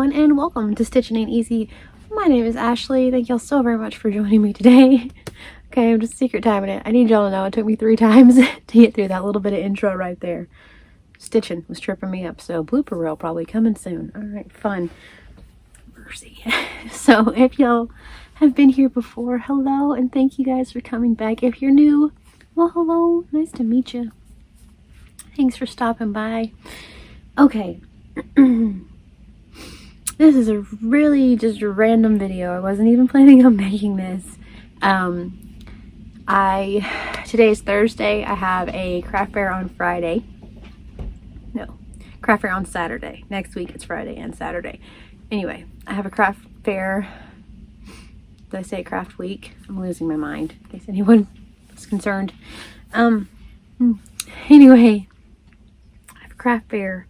everyone, and welcome to Stitching Ain't Easy. My name is Ashley. Thank y'all so very much for joining me today. Okay, I'm just secret timing it. I need y'all to know it took me 3 times to get through that little bit of intro right there. Stitching was tripping me up, so blooper reel probably coming soon. Alright, fun. Mercy. So if y'all have been here before, hello, and thank you guys for coming back. If you're new, well, hello. Nice to meet you. Thanks for stopping by. Okay. This is a really just a random video. I wasn't even planning on making this. Today is Thursday. I have a craft fair on Friday. No, craft fair on Saturday. Next week it's Friday and Saturday. Anyway, I have a craft fair. Did I say craft week? I'm losing my mind in case anyone is concerned. Anyway, I have a craft fair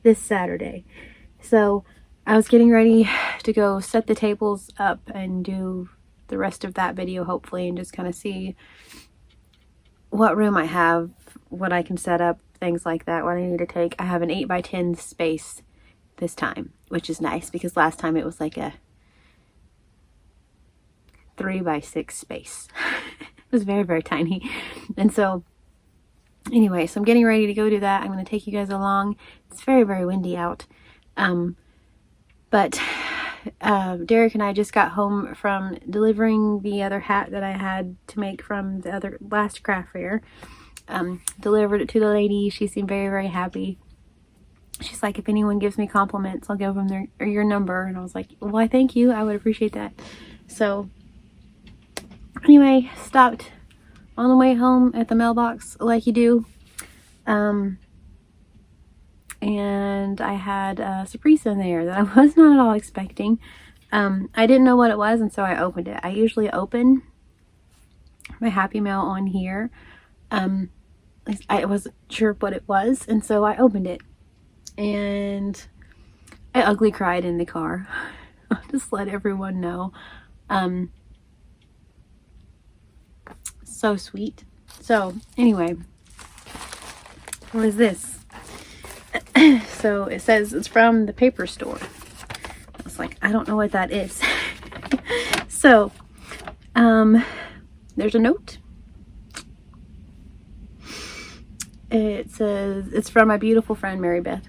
this Saturday. So I was getting ready to go set the tables up and do the rest of that video hopefully, and just kind of see what room I have, what I can set up, things like that, what I need to take. I have an 8x10 space this time, which is nice because last time it was like a 3x6 space. It was very, very tiny. And so anyway, so I'm getting ready to go do that. I'm going to take you guys along. It's very, very windy out. But Derek and I just got home from delivering the other hat that I had to make from the last craft fair. Delivered it to the lady. She seemed very, very happy. She's like, if anyone gives me compliments, I'll give them your number. And I was like, why, thank you. I would appreciate that. So anyway, stopped on the way home at the mailbox like you do. And I had a surprise in there that I was not at all expecting. I didn't know what it was, and so I opened it. I usually open my Happy Mail on here. I wasn't sure what it was, and so I opened it. And I ugly cried in the car. I'll just let everyone know. So sweet. So anyway, what is this? So it says it's from the paper store. I was like, I don't know what that is. So there's a note. It says it's from my beautiful friend Mary Beth.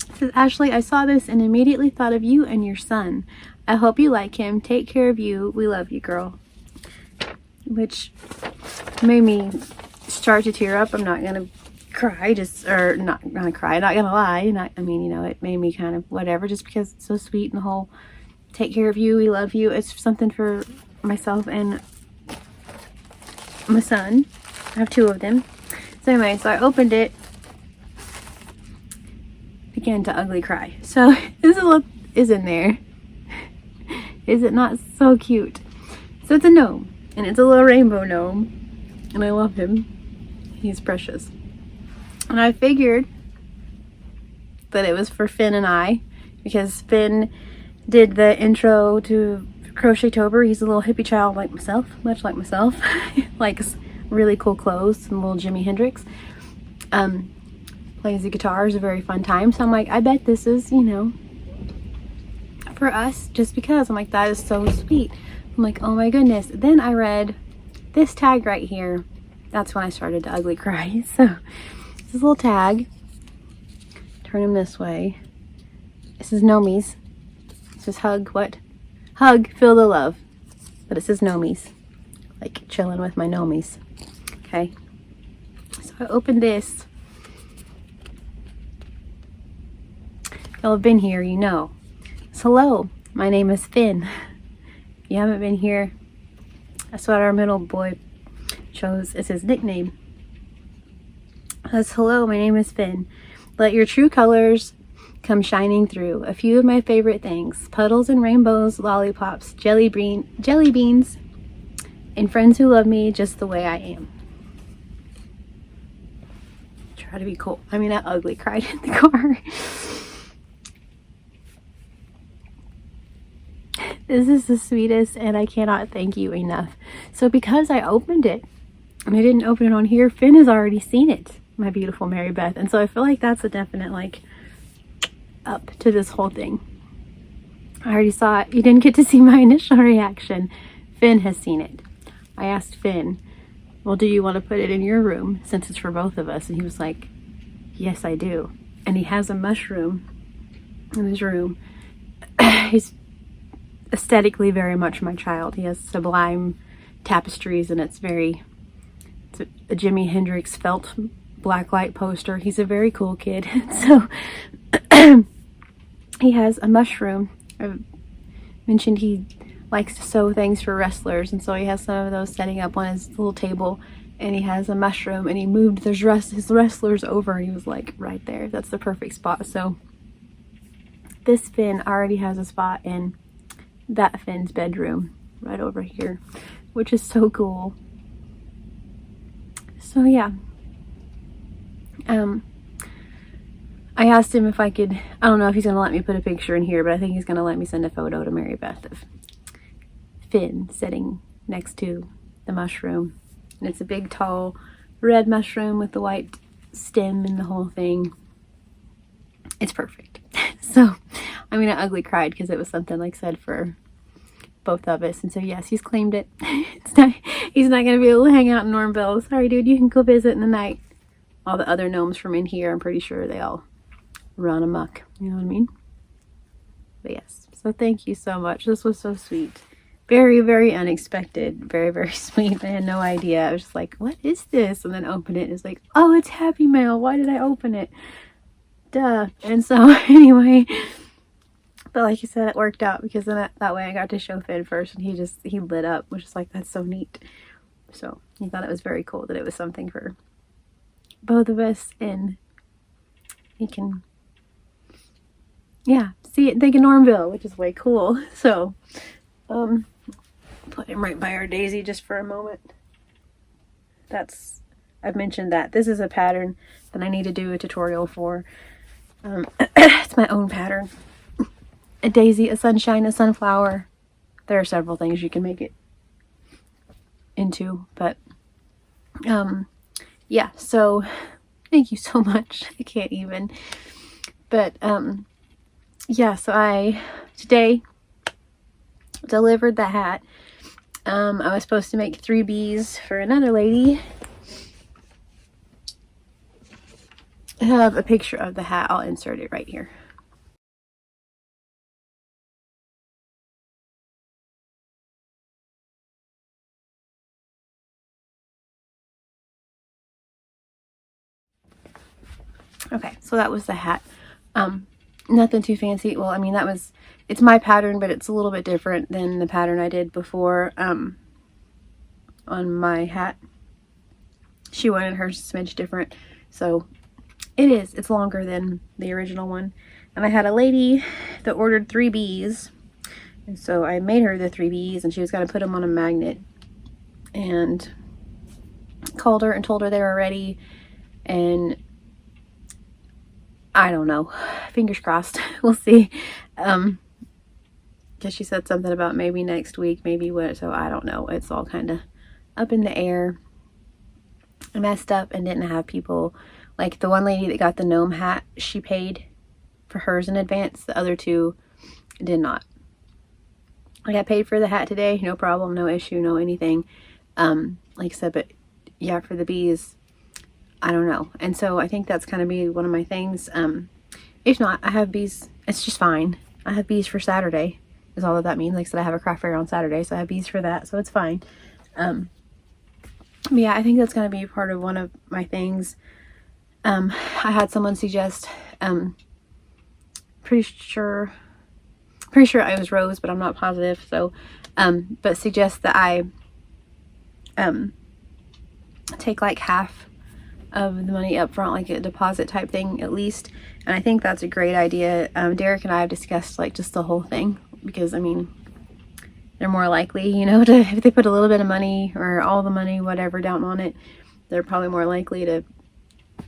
It says, Ashley, I saw this and immediately thought of you and your son. I hope you like him. Take care of you. We love you, girl. Which made me start to tear up. I'm not gonna cry, not gonna lie. I mean, you know, it made me kind of whatever, just because it's so sweet, and the whole take care of you, we love you. It's something for myself and my son. I have 2 of them. So anyway, so I opened it, began to ugly cry. So this is what is in there. Is it not so cute? So it's a gnome, and it's a little rainbow gnome, and I love him. He's precious. And I figured that it was for Finn and I, because Finn did the intro to Crochettober. He's a little hippie child like myself, much like myself. Likes really cool clothes and little Jimi Hendrix. Plays the guitar. Is a very fun time. So I'm like, I bet this is, you know, for us, just because. I'm like, that is so sweet. I'm like, oh my goodness. Then I read this tag right here. That's when I started to ugly cry. So this little tag, turn him this way. This is Nomi's. It says hug, what? Hug, feel the love. But it says Nomi's. Like chilling with my Nomi's. Okay. So I opened this. Y'all have been here, you know. So hello, my name is Finn. If you haven't been here, that's what our middle boy chose as his nickname. Says, hello, my name is Finn. Let your true colors come shining through. A few of my favorite things: puddles and rainbows, lollipops, jelly beans, and friends who love me just the way I am. Try to be cool. I mean, I ugly cried in the car. This is the sweetest, and I cannot thank you enough. So because I opened it, and I didn't open it on here, Finn has already seen it, my beautiful Mary Beth. And so I feel like that's a definite, like, up to this whole thing. I already saw it. You didn't get to see my initial reaction. Finn has seen it. I asked Finn, well, do you want to put it in your room since it's for both of us? And he was like, yes, I do. And he has a mushroom in his room. He's aesthetically very much my child. He has sublime tapestries, and it's a Jimi Hendrix felt blacklight poster. He's a very cool kid. So he has a mushroom. I mentioned he likes to sew things for wrestlers, and so he has some of those setting up on his little table, and he has a mushroom, and he moved his wrestlers over, and he was like, right there, that's the perfect spot. So this Finn already has a spot in that Finn's bedroom right over here, which is so cool. So yeah, I asked him if I could, I don't know if he's gonna let me put a picture in here, but I think he's gonna let me send a photo to Mary Beth of Finn sitting next to the mushroom. And it's a big tall red mushroom with the white stem and the whole thing. It's perfect. So I mean, I ugly cried because it was something, like I said, for both of us. And so yes, he's claimed it. He's not gonna be able to hang out in Normville. Sorry dude, you can go visit in the night. All the other gnomes from in here, I'm pretty sure they all run amok, you know what I mean? But yes, so thank you so much. This was so sweet. Very, very unexpected. Very, very sweet. I had no idea. I was just like, what is this? And then open it, and it's like, oh, it's Happy Mail. Why did I open it? Duh. And so anyway, but like you said, it worked out, because then that way I got to show Finn first, and he lit up, which is like, that's so neat. So he thought it was very cool that it was something for both of us, and he can, yeah, see it and think of Normville, which is way cool. So put him right by our daisy just for a moment. I've mentioned that this is a pattern that I need to do a tutorial for. It's my own pattern. A daisy, a sunshine, a sunflower. There are several things you can make it into, but yeah, so thank you so much. I can't even. But yeah, so I today delivered the hat. I was supposed to make 3 bees for another lady. I have a picture of the hat. I'll insert it right here. Okay, so that was the hat. Nothing too fancy. Well, I mean, it's my pattern, but it's a little bit different than the pattern I did before on my hat. She wanted hers a smidge different, so it's longer than the original one. And I had a lady that ordered 3 bees, and so I made her the 3 bees, and she was going to put them on a magnet, and called her and told her they were ready, and I don't know, fingers crossed. We'll see. Because she said something about maybe next week, maybe what, so I don't know. It's all kind of up in the air. I messed up and didn't have people, like the one lady that got the gnome hat, she paid for hers in advance. The other 2 did not. I got paid for the hat today, no problem, no issue, no anything. Like I said, but yeah, for the bees, I don't know. And so I think that's kind of be one of my things. If not, I have bees. It's just fine. I have bees for Saturday is all that means. Like I said, I have a craft fair on Saturday, so I have bees for that. So it's fine. But yeah, I think that's going to be part of one of my things. I had someone suggest, pretty sure it was Rose, but I'm not positive. So, but suggest that I, take like half of the money up front, like a deposit type thing at least. And I think that's a great idea. Derek and I have discussed like just the whole thing, because I mean, they're more likely, you know, to, if they put a little bit of money or all the money, whatever, down on it, they're probably more likely to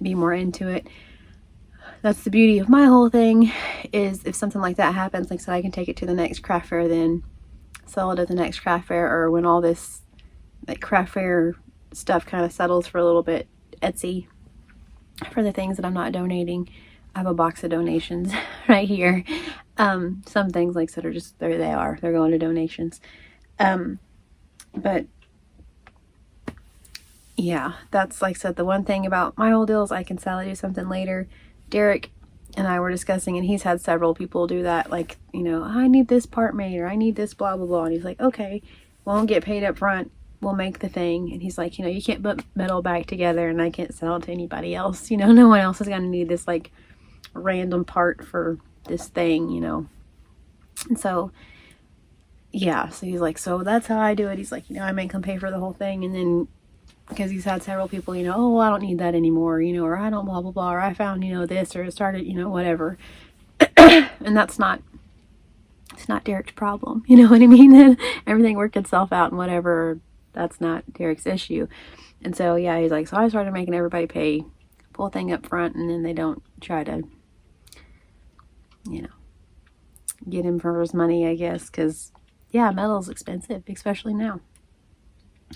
be more into it. That's the beauty of my whole thing, is if something like that happens, like I said, I can take it to the next craft fair, then sell it at the next craft fair, or when all this like craft fair stuff kind of settles for a little bit, Etsy for the things that I'm not donating, have a box of donations right here. Some things, like I said, are just, there they are. They're going to donations. But yeah, that's, like I said, the one thing about my whole deal is I can sell, do something later. Derek and I were discussing, and he's had several people do that, like, you know, I need this part made, or I need this blah blah blah, and he's like, okay, won't get paid up front, we'll make the thing. And he's like, you know, you can't put metal back together and I can't sell it to anybody else, you know, no one else is gonna need this like random part for this thing, you know. And so yeah, so he's like, so that's how I do it. He's like, you know, I make them pay for the whole thing, and then because he's had several people, you know, oh, I don't need that anymore, you know, or I don't blah blah blah, or I found, you know, this, or it started, you know, whatever. And that's not, it's not Derek's problem, you know what I mean? Everything worked itself out and whatever, that's not Derek's issue. And so yeah, he's like, so I started making everybody pay full thing up front, and then they don't try to, you know, get him for his money, I guess, because yeah, metal's expensive, especially now.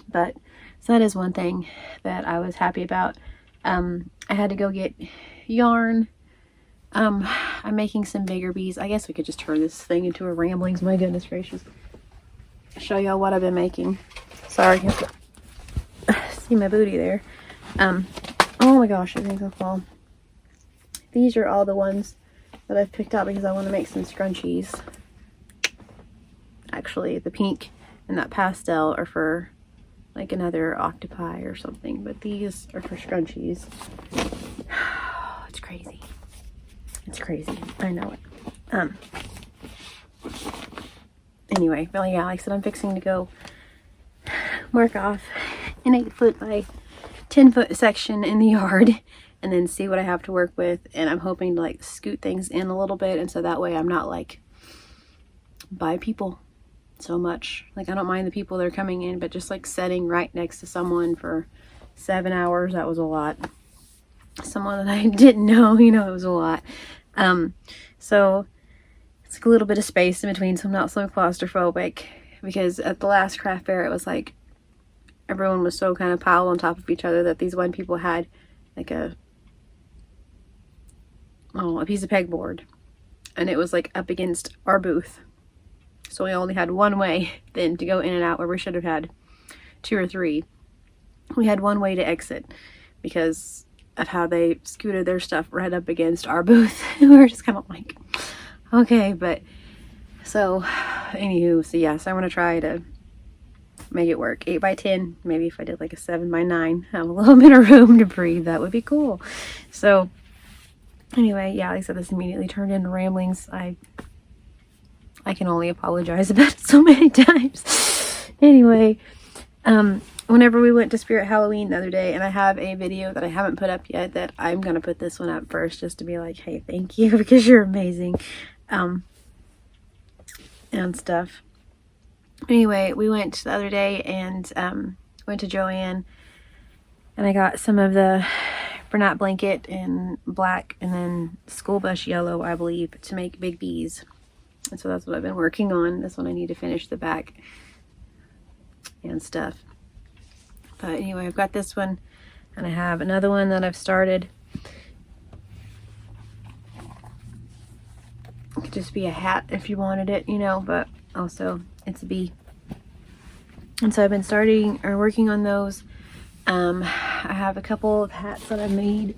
But so that is one thing that I was happy about. I had to go get yarn. I'm making some bigger bees. I guess we could just turn this thing into a ramblings. My goodness gracious. Show y'all what I've been making. Sorry, you have to see my booty there. Oh my gosh, everything's gonna fall. These are all the ones that I've picked out because I want to make some scrunchies. Actually, the pink and that pastel are for like another octopi or something, but these are for scrunchies. It's crazy. It's crazy. I know it. Anyway, well, yeah, like I said, I'm fixing to go mark off an 8-foot by 10-foot section in the yard, and then see what I have to work with. And I'm hoping to like scoot things in a little bit, and so that way I'm not like by people so much. Like, I don't mind the people that are coming in, but just like sitting right next to someone for 7 hours, that was a lot. Someone that I didn't know, you know, it was a lot. So it's like a little bit of space in between, so I'm not so claustrophobic, because at the last craft fair it was like everyone was so kind of piled on top of each other that these one people had like a piece of pegboard, and it was like up against our booth. So we only had one way then to go in and out, where we should have had 2 or 3. We had one way to exit because of how they scooted their stuff right up against our booth. We were just kind of like, okay, but so anywho, so yes, I'm gonna try to make it work. 8 by 10, maybe if I did like a 7 by 9, have a little bit of room to breathe, that would be cool. So anyway, yeah, like I said, this immediately turned into ramblings. I can only apologize about it so many times. Anyway, whenever we went to Spirit Halloween the other day, and I have a video that I haven't put up yet, that I'm gonna put this one up first just to be like, hey, thank you, because you're amazing, and stuff. Anyway, we went the other day and went to Joann, and I got some of the Bernat blanket in black and then school bus yellow, I believe, to make big bees. And so that's what I've been working on. This one I need to finish the back and stuff. But anyway, I've got this one, and I have another one that I've started. It could just be a hat if you wanted it, you know, but also it's a bee. And so I've been working on those. I have a couple of hats that I've made.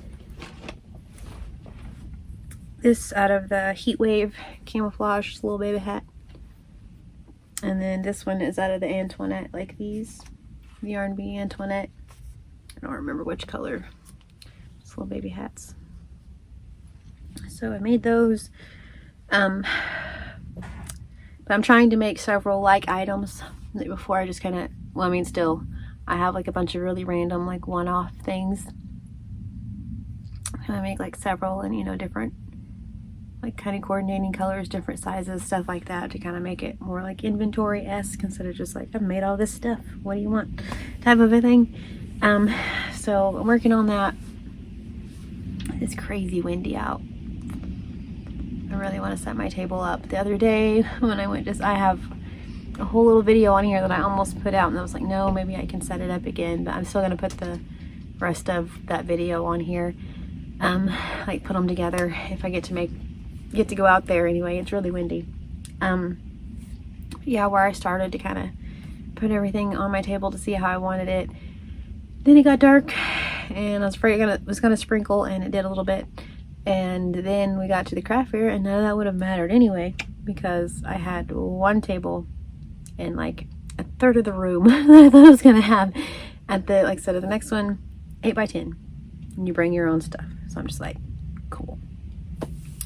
This out of the Heat Wave camouflage little baby hat. And then this one is out of the Antoinette, like these. The R&B Antoinette. I don't remember which color. It's little baby hats. So I made those. But I'm trying to make several like items before I just kind of, well, I mean, still, I have like a bunch of really random like one-off things. I make like several, and you know, different, like kind of coordinating colors, different sizes, stuff like that, to kind of make it more like inventory-esque instead of just like, I've made all this stuff, what do you want, type of a thing. So I'm working on that. It's crazy windy out. I really want to set my table up. The other day when I went, I have a whole little video on here that I almost put out, and I was like, no, maybe I can set it up again, but I'm still going to put the rest of that video on here. like put them together if I get to go out there anyway. It's really windy. Yeah, where I started to kind of put everything on my table to see how I wanted it. Then it got dark and I was afraid it was gonna sprinkle, and it did a little bit. And then we got to the craft fair, and none of that would have mattered anyway, because I had one table and like a third of the room that I thought I was gonna have at the, like I said, at the next one, 8x10, and you bring your own stuff. So I'm just like, cool.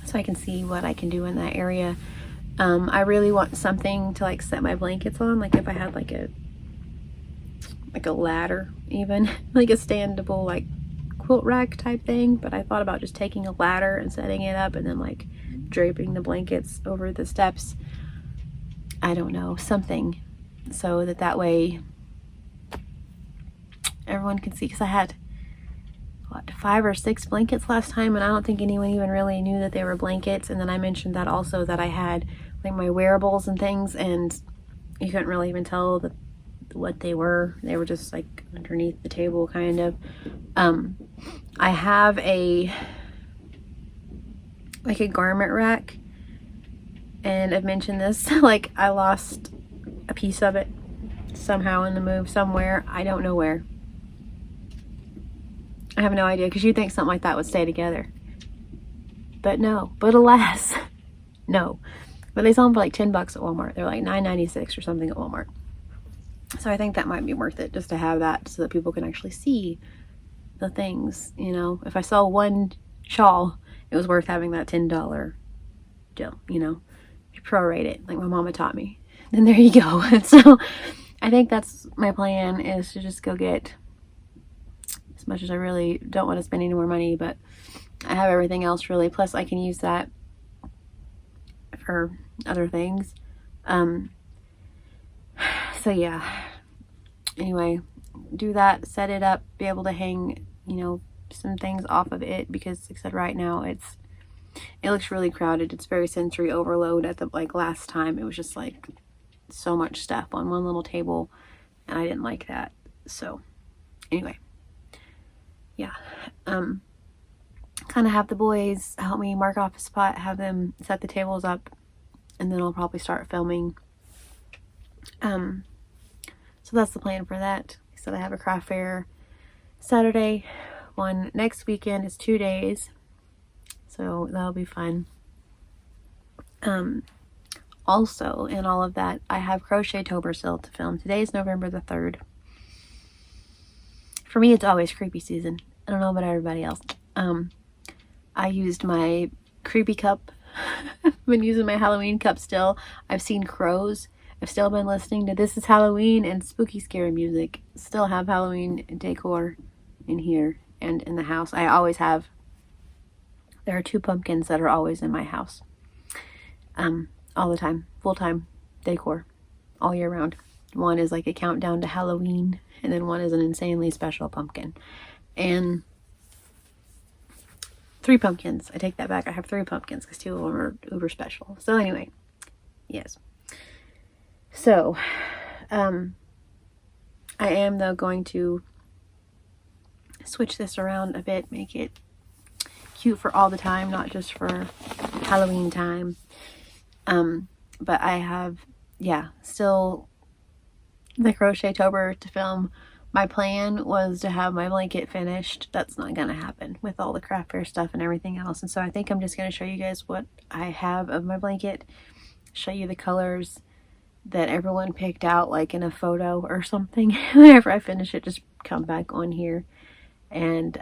So I can see what I can do in that area. I really want something to like set my blankets on, like if I had like a ladder, even like a standable like quilt rack type thing. But I thought about just taking a ladder and setting it up and then like draping the blankets over the steps. I don't know, something, so that way everyone can see, because I had what, 5 or 6 blankets last time, and I don't think anyone even really knew that they were blankets. And then I mentioned that also, that I had like my wearables and things, and you couldn't really even tell what they were. They were just like underneath the table, kind of. I have a garment rack, and I've mentioned this, like I lost a piece of it somehow in the move somewhere. I don't know where. I have no idea, because you'd think something like that would stay together. But no. But alas, no. But they sell them for like $10 at Walmart. They're like $9.96 or something at Walmart. So I think that might be worth it, just to have that, so that people can actually see the things, you know. If I sell one shawl, it was worth having that $10 deal, you know. You prorate it, like my mama taught me. Then there you go. And so I think that's my plan, is to just go get, as much as I really don't want to spend any more money, but I have everything else really. Plus I can use that for other things. So yeah, anyway, do that, set it up, be able to hang, you know, some things off of it, because like I said, right now it looks really crowded. It's very sensory overload. At the like last time, it was just like so much stuff on one little table, and I didn't like that. So anyway, yeah, kind of have the boys help me mark off a spot, have them set the tables up, and then I'll probably start filming. So that's the plan for that. So I have a craft fair Saturday, one next weekend. Is 2 days, so that'll be fun. Also, in all of that, I have Crochet-tober still to film. Today is November the 3rd. For me, it's always creepy season. I don't know about everybody else. I used my creepy cup. I've been using my Halloween cup still. I've seen crows. I've still been listening to This Is Halloween and spooky scary music. Still have Halloween decor in here and in the house. I always have. There are 2 pumpkins that are always in my house. All the time. Full-time decor. All year round. One is like a countdown to Halloween, and then one is an insanely special pumpkin. And 3 pumpkins. I take that back. I have 3 pumpkins, because 2 of them are uber special. So anyway, yes. So, I am though going to switch this around a bit, make it cute for all the time, not just for Halloween time. But I have, yeah, still the Crochet-tober to film. My plan was to have my blanket finished. That's not gonna happen with all the craft fair stuff and everything else. And so I think I'm just gonna show you guys what I have of my blanket, show you the colors that everyone picked out, like in a photo or something. Whenever I finish it, just come back on here, and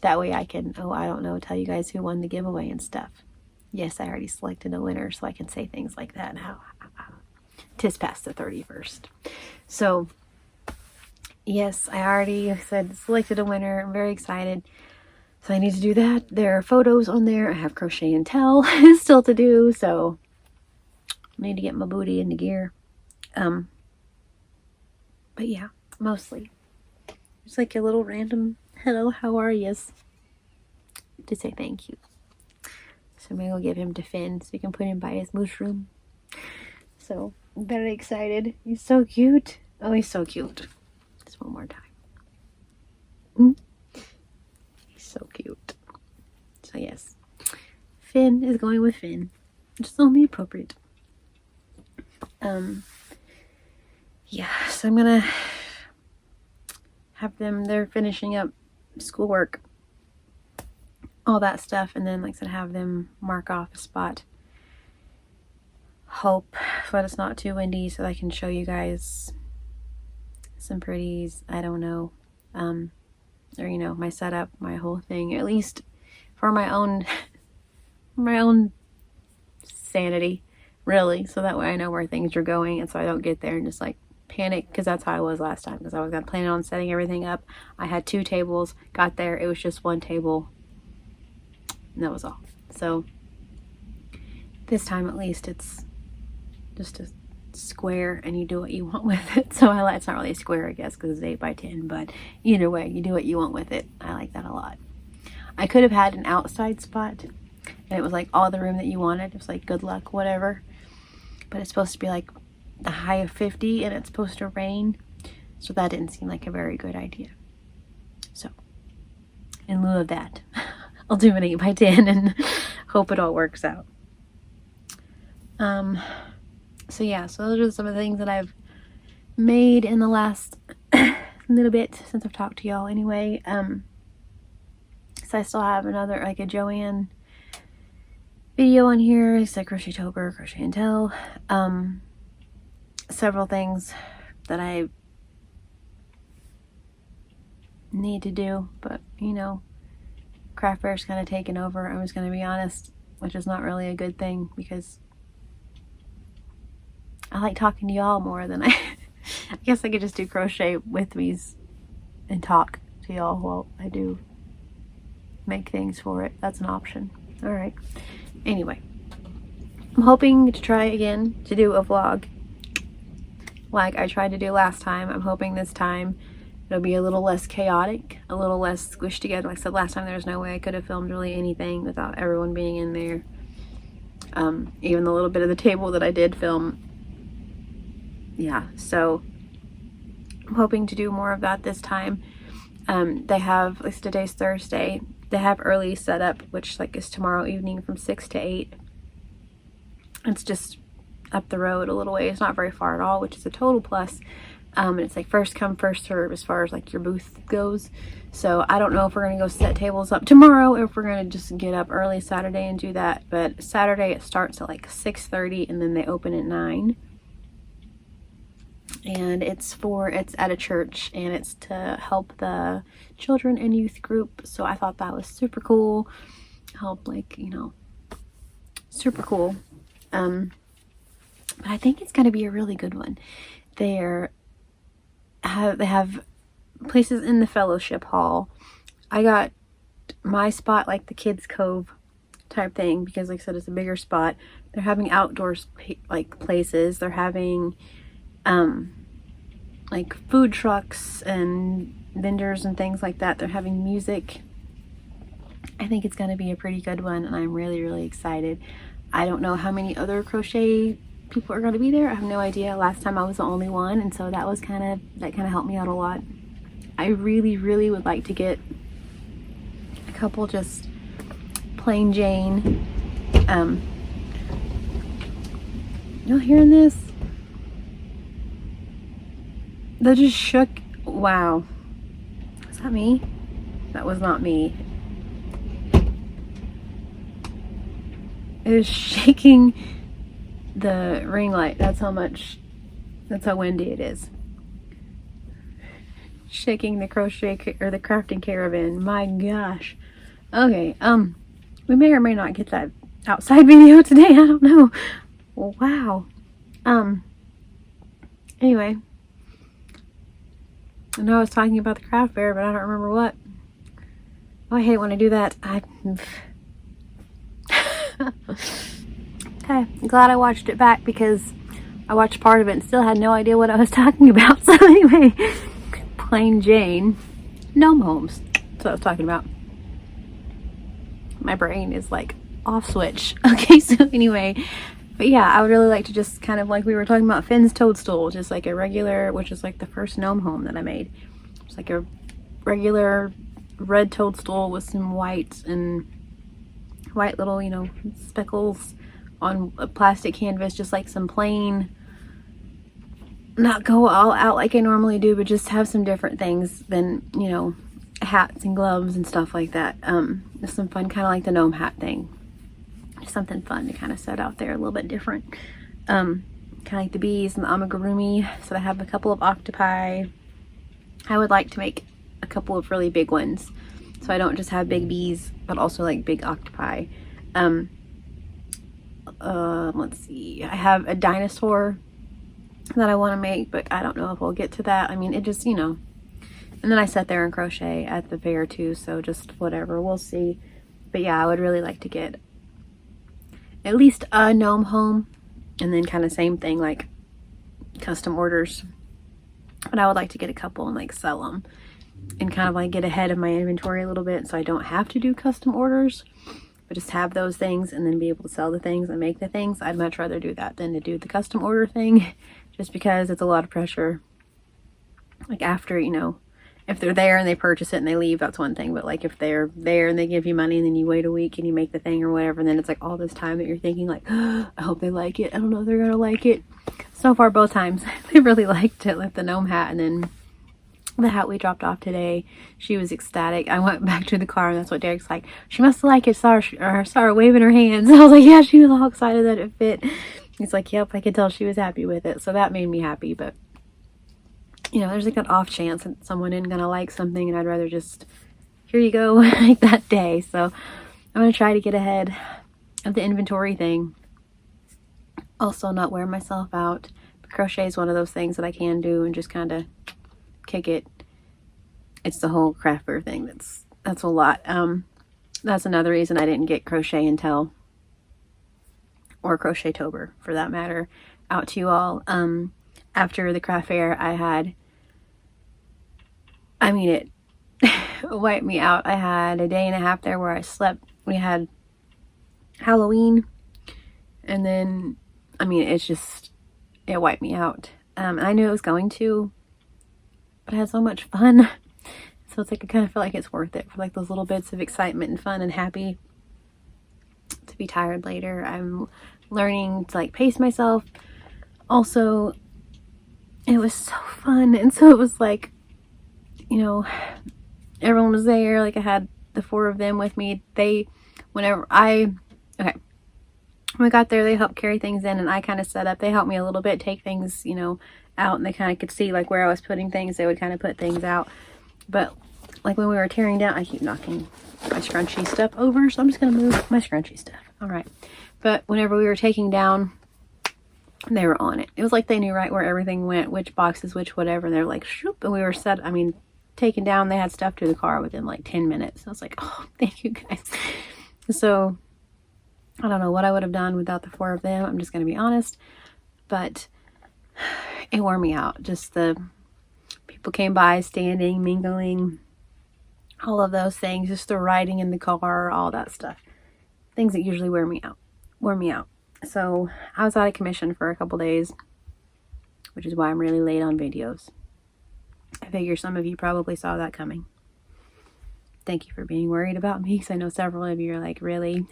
that way I can, I don't know, tell you guys who won the giveaway and stuff. Yes, I already selected a winner, so I can say things like that now. 'Tis past the 31st. So yes, I already said selected a winner. I'm very excited. So I need to do that. There are photos on there. I have crochet and tell still to do, so I need to get my booty into gear. But yeah, mostly just like a little random hello, how are yous, to say thank you. So maybe we'll give him to Finn so we can put him by his mushroom. So I'm very excited. He's so cute. Oh, he's so cute. Just one more time. He's so cute. So yes, Finn is going with Finn, which is only appropriate. Yeah, so I'm gonna have them, they're finishing up schoolwork, all that stuff, and then like I said, have them mark off a spot. Hope that it's not too windy so I can show you guys some pretties. I don't know, or you know, my setup, my whole thing, at least for my own sanity, really, so that way I know where things are going, and so I don't get there and just like panic, because that's how I was last time, because I was planning on setting everything up. I had 2 tables, got there, it was just 1 table, and that was all. So this time at least it's just a square and you do what you want with it. So it's not really a square, I guess, because it's 8 by 10, but either way, you do what you want with it. I like that a lot. I could have had an outside spot and it was like all the room that you wanted. It was like good luck, whatever, but it's supposed to be like the high of 50 and it's supposed to rain, so that didn't seem like a very good idea. So in lieu of that, I'll do an 8 by 10 and hope it all works out. So yeah, so those are some of the things that I've made in the last little bit since I've talked to y'all anyway. So I still have another, like a Joanne video on here. It's like Crochet-tober, Crochet and Tell. Several things that I need to do, but you know, craft fair's kind of taken over, I'm just going to be honest, which is not really a good thing, because I like talking to y'all more than I guess I could just do crochet with me's and talk to y'all while I do make things for it. That's an option. All right, anyway, I'm hoping to try again to do a vlog like I tried to do last time. I'm hoping this time it'll be a little less chaotic, a little less squished together. Like I said last time, there was no way I could have filmed really anything without everyone being in there. Even the little bit of the table that I did film. Yeah, so I'm hoping to do more of that this time. They have, at least today's Thursday, they have early setup, which like is tomorrow evening from 6 to 8. It's just up the road a little way. It's not very far at all, which is a total plus. And it's like first come first serve as far as like your booth goes. So I don't know if we're gonna go set tables up tomorrow or if we're gonna just get up early Saturday and do that. But Saturday it starts at like 6:30 and then they open at 9. And it's at a church, and it's to help the children and youth group. So I thought that was super cool. Help, like, you know, super cool. But I think it's going to be a really good one. They have places in the fellowship hall. I got my spot, like the kids' cove type thing, because like I said, it's a bigger spot. They're having outdoors like places. They're having like food trucks and vendors and things like that. They're having music. I think it's going to be a pretty good one, and I'm really, really excited. I don't know how many other crochet people are going to be there. I have no idea. Last time I was the only one, and so that kind of helped me out a lot. I really, really would like to get a couple just plain Jane. Y'all hearing this? That just shook. Wow. Is that me? That was not me. It is shaking the ring light. That's how windy it is. Shaking the crochet or the crafting caravan. My gosh. Okay, we may or may not get that outside video today. I don't know. Wow. Anyway. I know I was talking about the craft fair, but I don't remember what. Oh, I hate when I do that. Okay, I'm glad I watched it back, because I watched part of it and still had no idea what I was talking about. So anyway, plain Jane gnome homes. That's what I was talking about. My brain is like off switch. Okay, so anyway, but yeah, I would really like to just kind of, like we were talking about Finn's toadstool, just like a regular, which is like the first gnome home that I made. It's like a regular red toadstool with some white and white little, you know, speckles on a plastic canvas, just like some plain, not go all out like I normally do, but just have some different things than, you know, hats and gloves and stuff like that. Just some fun, kind of like the gnome hat thing. Just something fun to kind of set out there, a little bit different. Kind of like the bees and the amigurumi. So I have a couple of octopi. I would like to make a couple of really big ones, so I don't just have big bees, but also like big octopi. Let's see. I have a dinosaur that I want to make, but I don't know if we'll get to that. I mean, it just, you know. And then I sat there and crochet at the fair too, so just whatever, we'll see. But yeah, I would really like to get at least a gnome home, and then kind of same thing, like custom orders. But I would like to get a couple and like sell them and kind of like get ahead of my inventory a little bit, so I don't have to do custom orders, but just have those things and then be able to sell the things and make the things. I'd much rather do that than to do the custom order thing, just because it's a lot of pressure. Like after, you know, if they're there and they purchase it and they leave, that's one thing. But like if they're there and they give you money and then you wait a week and you make the thing or whatever, and then it's like all this time that you're thinking like, oh, I hope they like it. I don't know if they're gonna like it. So far, both times they really liked it, like the gnome hat, and then the hat we dropped off today, she was ecstatic. I went back to the car and that's what Derek's like, she must have liked it, saw her waving her hands. I was like, yeah, she was all excited that it fit. He's like, yep, I could tell she was happy with it. So that made me happy. But you know, there's like an off chance that someone isn't gonna like something, and I'd rather just, here you go, like that day. So I'm gonna try to get ahead of the inventory thing. Also not wear myself out. But crochet is one of those things that I can do and just kind of kick it. It's the whole craft fair thing that's a lot. That's another reason I didn't get crochet until, or Crochet-tober for that matter, out to you all. After the craft fair, it wiped me out. I had a day and a half there where I slept. We had Halloween, and then it wiped me out. And I knew it was going to, but I had so much fun. So it's like I kind of feel like it's worth it for like those little bits of excitement and fun and happy to be tired later. I'm learning to like pace myself. Also, it was so fun. And so it was like, you know, everyone was there. Like I had the 4 of them with me. When we got there, they helped carry things in, and I kind of set up. They helped me a little bit, take things, you know, out, and they kind of could see like where I was putting things. They would kind of put things out. But like when we were tearing down, I keep knocking my scrunchy stuff over, so I'm just going to move my scrunchy stuff. All right. But whenever we were taking down, they were on it. It was like they knew right where everything went, which boxes, which whatever. And they're like, shoop. And we were taken down. They had stuff to the car within like 10 minutes. I was like, oh, thank you guys. So I don't know what I would have done without the 4 of them. I'm just going to be honest. But it wore me out. Just the people came by, standing, mingling, all of those things. Just the riding in the car, all that stuff. Things that usually wear me out. So I was out of commission for a couple days, which is why I'm really late on videos. I figure some of you probably saw that coming. Thank you for being worried about me, because I know several of you are like, really?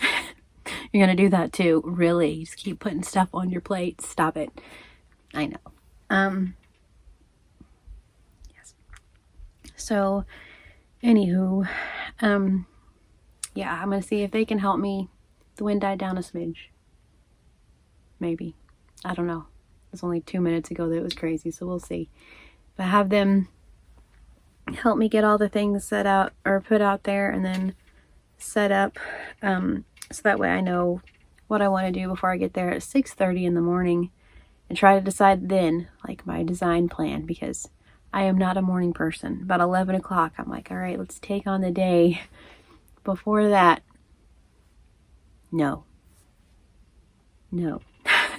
You're going to do that too? Really? You just keep putting stuff on your plate? Stop it. I know. Yes. So, anywho, yeah, I'm going to see if they can help me. The wind died down a smidge. Maybe. I don't know. It was only 2 minutes ago that it was crazy, so we'll see. If I have them help me get all the things set out or put out there and then set up, so that way I know what I want to do before I get there at 6:30 in the morning, and try to decide then, like, my design plan, because I am not a morning person. About 11 o'clock, I'm like, all right, let's take on the day. Before that, no.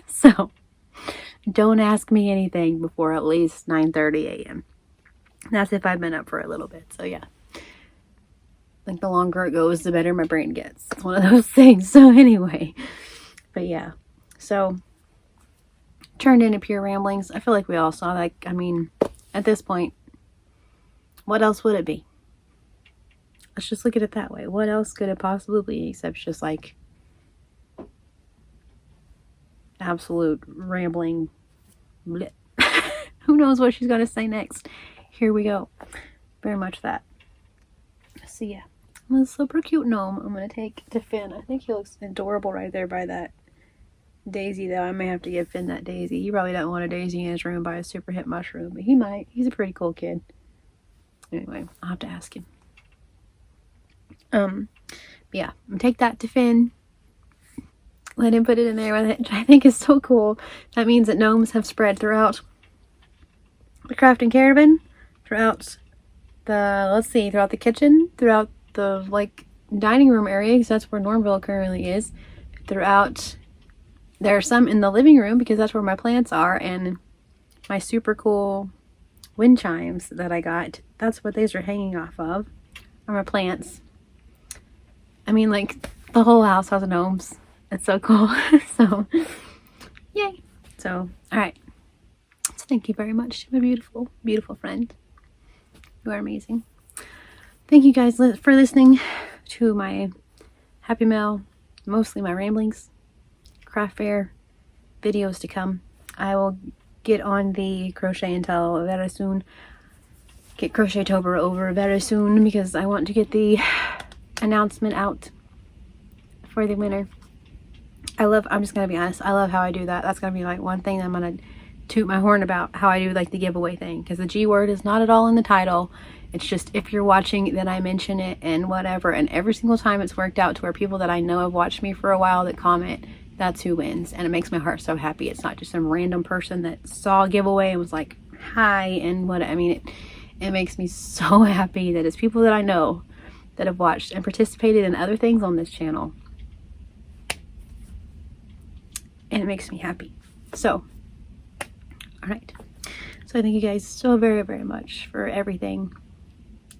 So don't ask me anything before at least 9:30 a.m. That's if I've been up for a little bit. So yeah, like the longer it goes, the better my brain gets. It's one of those things. So anyway, but yeah, so turned into pure ramblings. I feel like we all saw that. I mean, at this point, what else would it be? Let's just look at it that way. What else could it possibly be except just like absolute rambling bleh. Who knows what she's going to say next. Here we go. Very much that. So yeah, this super cute gnome I'm going to take to Finn. I think he looks adorable right there by that daisy, though. I may have to give Finn that daisy. He probably doesn't want a daisy in his room by a super hip mushroom, but he might. He's a pretty cool kid. Anyway, I'll have to ask him. Yeah, I'm gonna take that to Finn. Let him put it in there with it, which I think is so cool. That means that gnomes have spread throughout the crafting caravan, throughout throughout the kitchen, throughout the like dining room area, because that's where Normville currently is. Throughout, there are some in the living room because that's where my plants are, and my super cool wind chimes that I got. That's what these are hanging off of. Are my plants. I mean, like, the whole house has gnomes. It's so cool. So, yay. So, alright. So, thank you very much, my beautiful, beautiful friend. You are amazing. Thank you guys for listening to my Happy Mail, mostly my ramblings, craft fair videos to come. I will get on the Crochet and Tell very soon. Get Crochet-tober over very soon because I want to get the announcement out for the winner. I'm just gonna be honest, I love how I do that. That's gonna be like one thing I'm gonna toot my horn about, how I do like the giveaway thing, because the G word is not at all in the title. It's just, if you're watching, then I mention it and whatever, and every single time it's worked out to where people that I know have watched me for a while that comment, that's who wins, and it makes my heart so happy. It's not just some random person that saw a giveaway and was like, hi, and what, I mean, it makes me so happy that it's people that I know that have watched and participated in other things on this channel. And it makes me happy. So, alright. So I thank you guys so very, very much for everything.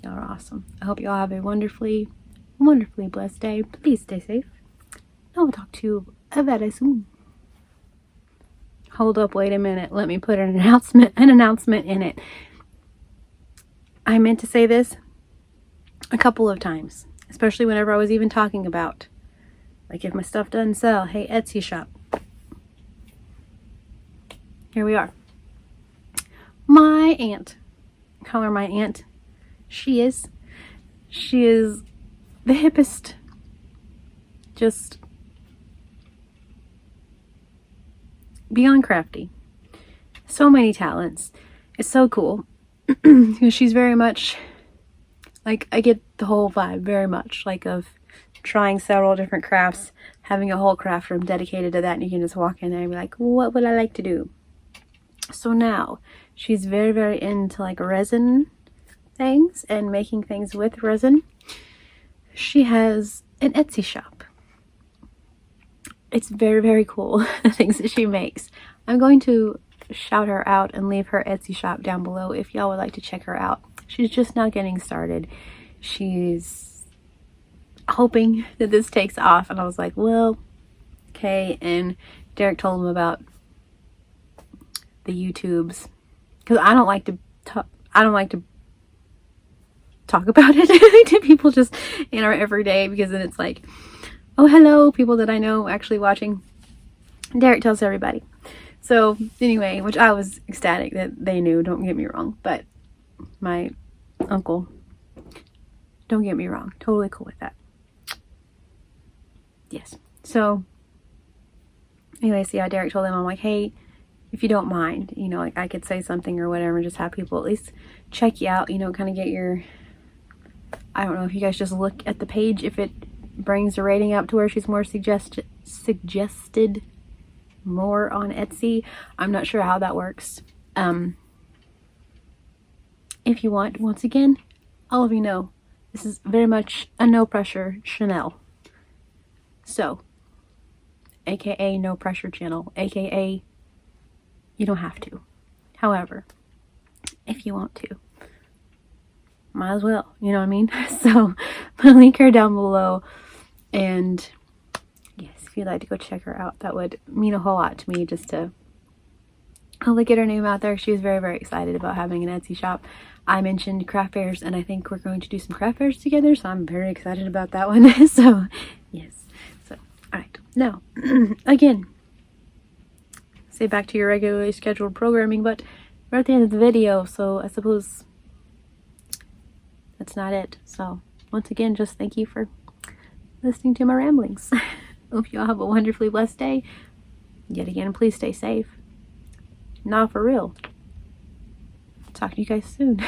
Y'all are awesome. I hope y'all have a wonderfully, wonderfully blessed day. Please stay safe. I will talk to you very soon. Hold up, wait a minute. Let me put an announcement in it. I meant to say this a couple of times, especially whenever I was even talking about, like, if my stuff doesn't sell, hey, Etsy shop. Here we are. My aunt, call her my aunt, she is the hippest, just beyond crafty. So many talents. It's so cool. Because she's very much, like, I get the whole vibe very much, like, of trying several different crafts, having a whole craft room dedicated to that, and you can just walk in there and be like, what would I like to do? So now, she's very, very into, like, resin things and making things with resin. She has an Etsy shop. It's very, very cool, the things that she makes. I'm going to shout her out and leave her Etsy shop down below if y'all would like to check her out. She's just now getting started. She's hoping that this takes off, and I was like, well, okay. And Derek told him about the YouTubes, because I don't like to talk about it to people just in our everyday, because then it's like, oh, hello, people that I know actually watching. Derek tells everybody. So anyway, which I was ecstatic that they knew, don't get me wrong, but my uncle, don't get me wrong, totally cool with that. Yes. So anyway, see how Derek told him, I'm like, hey, if you don't mind, you know, like, I could say something or whatever and just have people at least check you out, you know, kind of get your, I don't know if you guys just look at the page, if it brings the rating up to where she's more suggested more on Etsy. I'm not sure how that works. If you want, once again, all of you know, this is very much a no pressure Chanel. So, aka no pressure channel, aka you don't have to. However, if you want to, might as well, you know what I mean? So, I'll link her down below, and yes, if you'd like to go check her out, that would mean a whole lot to me, just to I'll get her name out there. She was very, very excited about having an Etsy shop. I mentioned craft fairs, and I think we're going to do some craft fairs together, so I'm very excited about that one. So, yes. So, alright. Now, again, say back to your regularly scheduled programming, but we're at the end of the video, so I suppose that's not it. So, once again, just thank you for listening to my ramblings. Hope you all have a wonderfully blessed day. Yet again, please stay safe. Not for real. Talk to you guys soon.